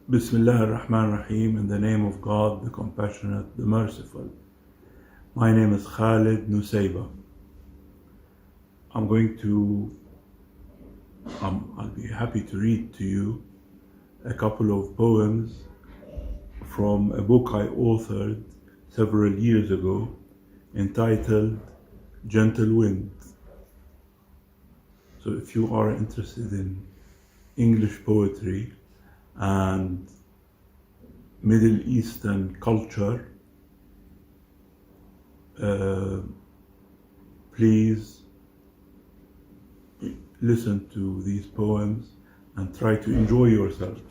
Bismillah ar-Rahman ar-Rahim, in the name of God, the Compassionate, the Merciful. My name is Khaled Nusseibeh. I'll be happy to read to you a couple of poems from a book I authored several years ago entitled Gentle Wind. So if you are interested in English poetry and Middle Eastern culture, please listen to these poems and try to enjoy yourself.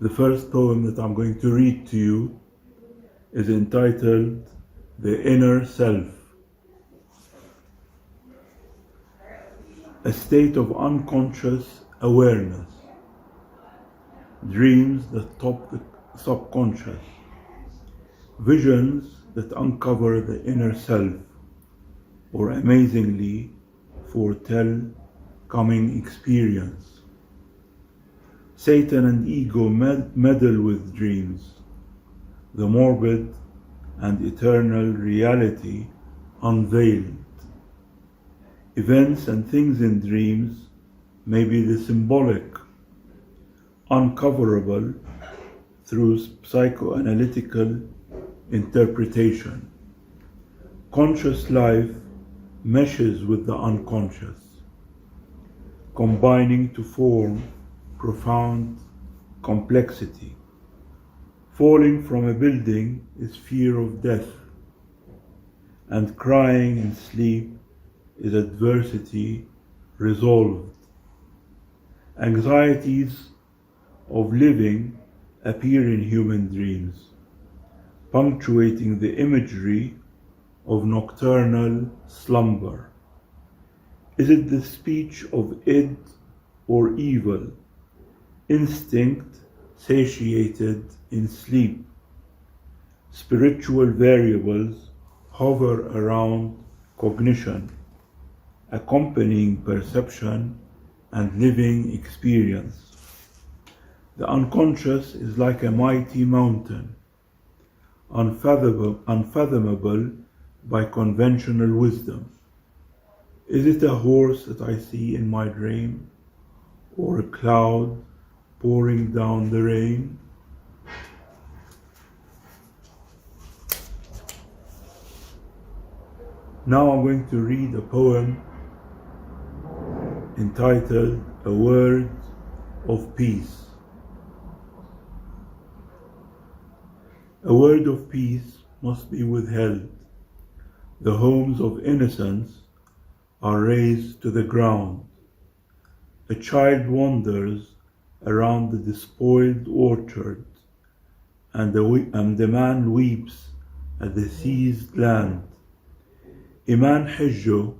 The first poem that I'm going to read to you is entitled The Inner Self. A state of unconscious awareness, dreams that top the subconscious, visions that uncover the inner self, or amazingly foretell coming experience. Satan and ego meddle with dreams, the morbid and eternal reality unveiled. Events and things in dreams may be the symbolic, uncoverable through psychoanalytical interpretation. Conscious life meshes with the unconscious, combining to form profound complexity. Falling from a building is fear of death, and crying in sleep is adversity resolved. Anxieties of living appear in human dreams, punctuating the imagery of nocturnal slumber. Is it the speech of id or evil, instinct satiated in sleep? Spiritual variables hover around cognition, accompanying perception and living experience. The unconscious is like a mighty mountain, unfathomable by conventional wisdom. Is it a horse that I see in my dream, or a cloud pouring down the rain? Now I'm going to read a poem entitled A Word of Peace. A word of peace must be withheld. The homes of innocence are razed to the ground. A child wanders around the despoiled orchard, and the man weeps at the seized land. Iman Hijjo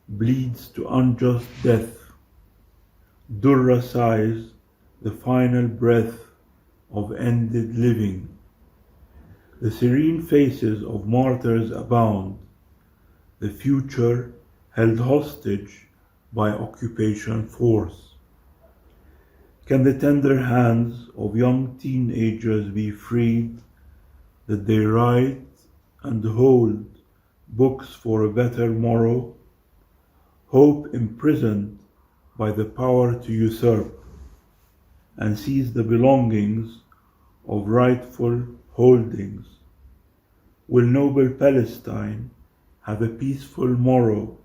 bleeds to unjust death. Durra sighs the final breath of ended living. The serene faces of martyrs abound, the future held hostage by occupation force. Can the tender hands of young teenagers be freed, that they write and hold books for a better morrow? Hope imprisoned by the power to usurp and seize the belongings of rightful holdings. Will noble Palestine have a peaceful morrow,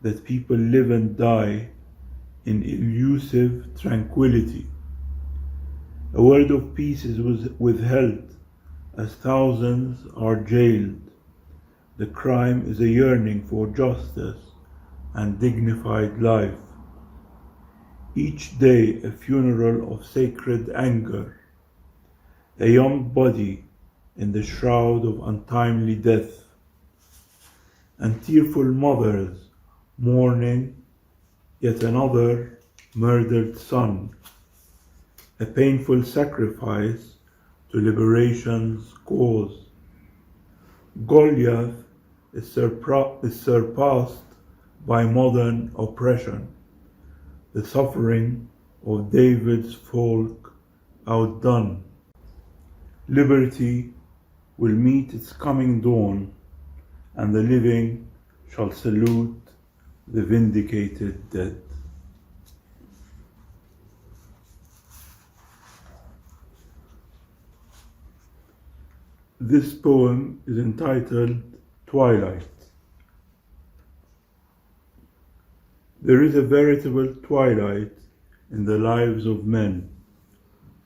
that people live and die in elusive tranquility? A word of peace is withheld as thousands are jailed. The crime is a yearning for justice and dignified life. Each day a funeral of sacred anger, a young body in the shroud of untimely death, and tearful mothers mourning yet another murdered son, a painful sacrifice to liberation's cause. Goliath is surpassed by modern oppression. the suffering of David's folk outdone. Liberty will meet its coming dawn, and the living shall salute the vindicated dead. This poem is entitled Twilight. There is a veritable twilight in the lives of men,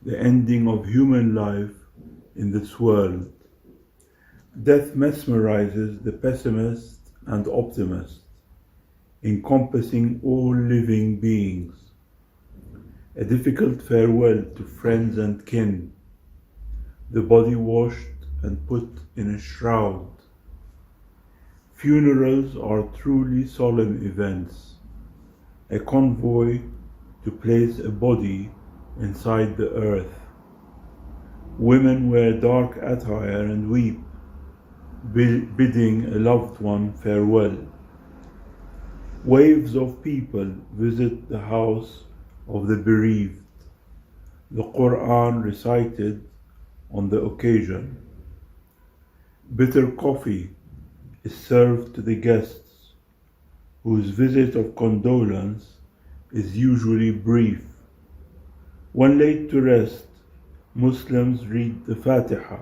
the ending of human life in this world. Death mesmerizes the pessimist and optimist, encompassing all living beings. A difficult farewell to friends and kin, the body washed and put in a shroud. Funerals are truly solemn events, a convoy to place a body inside the earth. Women wear dark attire and weep, bidding a loved one farewell. Waves of people visit the house of the bereaved, the Quran recited on the occasion. Bitter coffee is served to the guests, whose visit of condolence is usually brief. When laid to rest, Muslims read the Fatiha.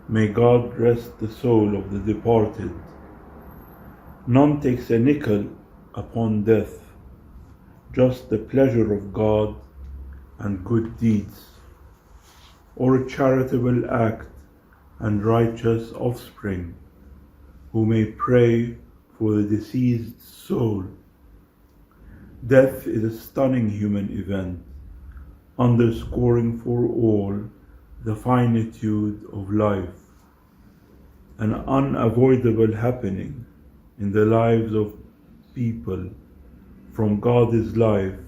May God rest the soul of the departed. None takes a nickel upon death, just the pleasure of God and good deeds, or a charitable act and righteous offspring, who may pray for the deceased soul. Death is a stunning human event, underscoring for all the finitude of life, an unavoidable happening in the lives of people. From God is life,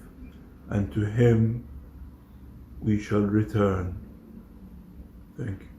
and to Him we shall return. Thank you.